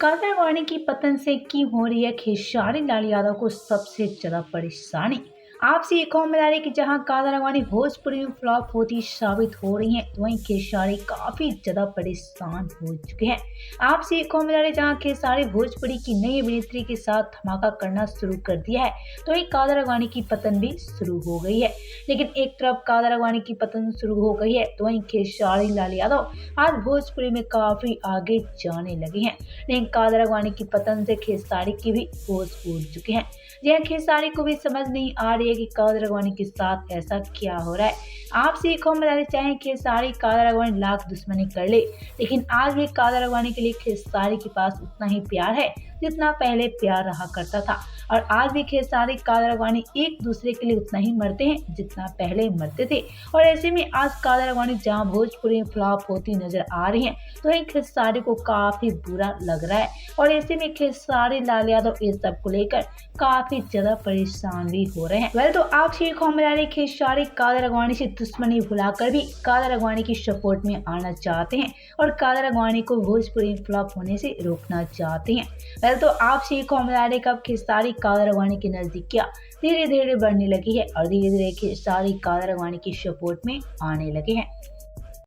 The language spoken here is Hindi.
कादरवानी की पतन से क्यों हो रही है खेसारी लाल यादव को सबसे ज्यादा परेशानी। आपसी एक खबर मिला रही कि जहां कादरवानी भोजपुरी में फ्लॉप होती साबित हो रही है, तो वहीं खेसारी काफी ज्यादा परेशान हो चुके हैं। आपसी एक खबर मिला रही जहां खेसारी भोजपुरी की नई अभिनेत्री के साथ धमाका करना शुरू कर दिया है, तो वहीं कादरवानी की पतन भी शुरू हो गई है। लेकिन एक तरफ कादरवानी की पतन शुरू हो गई है, तो वहीं खेसारी लाल यादव आज भोजपुरी में काफी आगे जाने लगे हैं। लेकिन कादरवानी की पतन से खेसारी की भी होश उड़ चुके हैं। जी हाँ, खेसारी को भी समझ नहीं आ रही है कि कादरवानी के साथ ऐसा क्या हो रहा है। आप सीखो में चाहे खेसारी कादरवानी लाख दुश्मनी कर ले, लेकिन आज भी कादरवानी के लिए खेसारी के पास उतना ही प्यार है जितना पहले प्यार रहा करता था। और आज भी खेसारी कादरवानी एक दूसरे के लिए उतना ही मरते हैं जितना पहले मरते थे। और ऐसे में आज कादरवानी जहां भोजपुरी में फ्लॉप होती नजर आ रही है, तो वहीं खेसारी को काफी बुरा लग रहा है। और ऐसे में खेसारी लाल यादव इस सब को लेकर काफी ज्यादा परेशान भी हो रहे हैं। तो आप खेसारी कादरवानी से दुश्मनी भुलाकर भी कादरवानी की सपोर्ट में आना चाहते हैं और कादरवानी को भोजपुरी में फ्लॉप होने से रोकना चाहते हैं। तो आप कब खेसारी कादरवानी की नजदीकियां धीरे धीरे बढ़ने लगी है और धीरे धीरे खेसारी कादरवानी की सपोर्ट में आने लगे हैं।